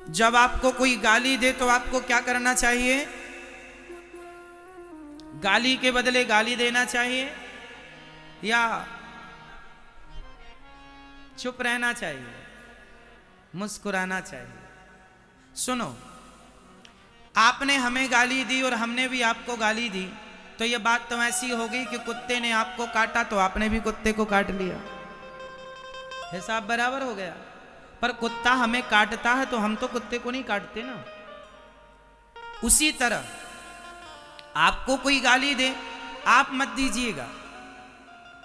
जब आपको कोई गाली दे तो आपको क्या करना चाहिए? गाली के बदले गाली देना चाहिए या चुप रहना चाहिए, मुस्कुराना चाहिए? सुनो, आपने हमें गाली दी और हमने भी आपको गाली दी, तो ये बात तो ऐसी हो गई कि कुत्ते ने आपको काटा तो आपने भी कुत्ते को काट लिया, हिसाब बराबर हो गया। पर कुत्ता हमें काटता है तो हम तो कुत्ते को नहीं काटते ना। उसी तरह आपको कोई गाली दे, आप मत दीजिएगा।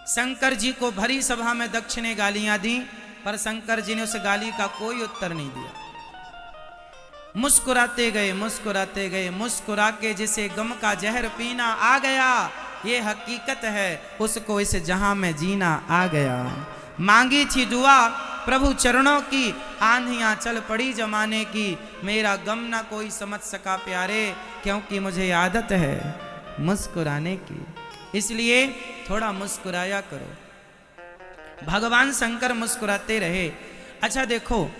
शंकर जी को भरी सभा में दक्ष ने गालियां दी, पर शंकर जी ने उस गाली का कोई उत्तर नहीं दिया। मुस्कुराते गए, मुस्कुराते गए, मुस्कुरा के जिसे गम का जहर पीना आ गया, ये हकीकत है, उसको इस जहां में जीना आ गया। मांगी थी दुआ प्रभु चरणों की, आंधियां चल पड़ी जमाने की, मेरा गम ना कोई समझ सका प्यारे, क्योंकि मुझे आदत है मुस्कुराने की, इसलिए थोड़ा मुस्कुराया करो। भगवान शंकर मुस्कुराते रहे। अच्छा देखो,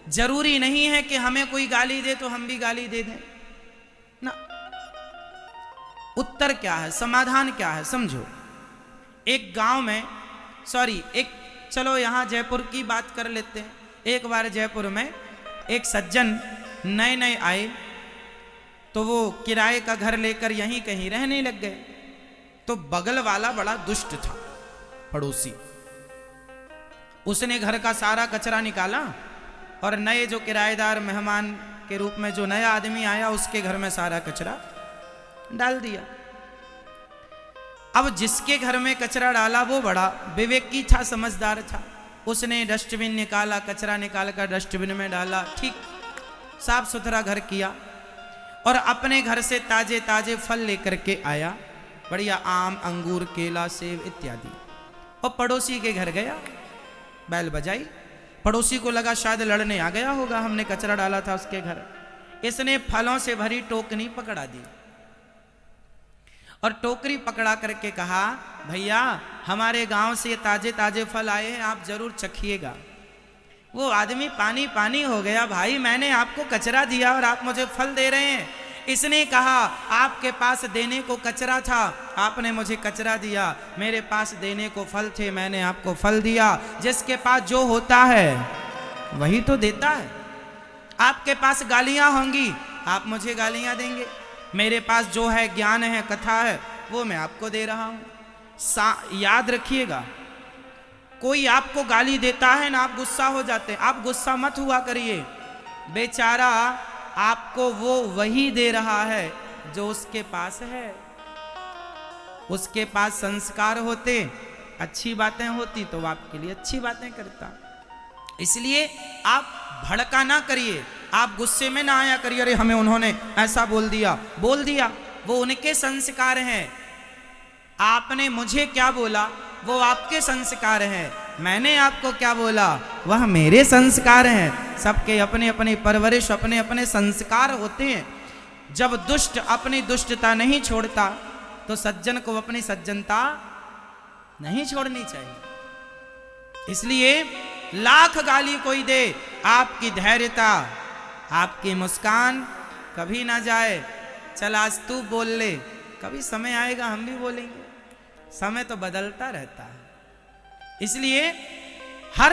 जरूरी नहीं है कि हमें कोई गाली दे तो हम भी गाली दे दें ना। उत्तर क्या है, समाधान क्या है, समझो। एक गांव में, चलो यहां जयपुर की बात कर लेते हैं। एक बार जयपुर में एक सज्जन नए नए आए, तो वो किराए का घर लेकर यहीं कहीं रहने लग गए। तो बगल वाला बड़ा दुष्ट था, पड़ोसी। उसने घर का सारा कचरा निकाला और नए जो किराएदार मेहमान के रूप में जो नया आदमी आया, उसके घर में सारा कचरा डाल दिया। अब जिसके घर में कचरा डाला वो बड़ा विवेकी था, समझदार था। उसने डस्टबिन निकाला, कचरा निकाल कर डस्टबिन में डाला, ठीक साफ सुथरा घर किया और अपने घर से ताजे ताजे फल लेकर के आया, बढ़िया आम, अंगूर, केला, सेब इत्यादि। और पड़ोसी के घर गया, बैल बजाई। पड़ोसी को लगा शायद लड़ने आ गया होगा, हमने कचरा डाला था उसके घर। इसने फलों से भरी टोकरी पकड़ा दी और टोकरी पकड़ा करके कहा, भैया हमारे गांव से ताजे ताजे फल आए हैं, आप जरूर चखिएगा। वो आदमी पानी पानी हो गया, भाई मैंने आपको कचरा दिया और आप मुझे फल दे रहे हैं। इसने कहा, आपके पास देने को कचरा था, आपने मुझे कचरा दिया, मेरे पास देने को फल थे, मैंने आपको फल दिया। जिसके पास जो होता है वही तो देता है। आपके पास गालियां होंगी, आप मुझे गालियां देंगे। मेरे पास जो है ज्ञान है, कथा है, वो मैं आपको दे रहा हूं। याद रखिएगा, कोई आपको गाली देता है ना, आप गुस्सा हो जाते हैं, आप गुस्सा मत हुआ करिए। बेचारा आपको वो वही दे रहा है जो उसके पास है। उसके पास संस्कार होते, अच्छी बातें होती तो वो आपके लिए अच्छी बातें करता। इसलिए आप भड़का ना करिए, आप गुस्से में ना आया करिए, अरे हमें उन्होंने ऐसा बोल दिया, वो उनके संस्कार हैं। आपने मुझे क्या बोला वो आपके संस्कार हैं, मैंने आपको क्या बोला वह मेरे संस्कार हैं। सबके अपने अपने परवरिश, अपने अपने संस्कार होते हैं। जब दुष्ट अपनी दुष्टता नहीं छोड़ता तो सज्जन को अपनी सज्जनता नहीं छोड़नी चाहिए। इसलिए लाख गाली कोई दे, आपकी धैर्यता, आपकी मुस्कान कभी ना जाए। चल आज तू बोल ले, कभी समय आएगा हम भी बोलेंगे। समय तो बदलता रहता है, इसलिए हर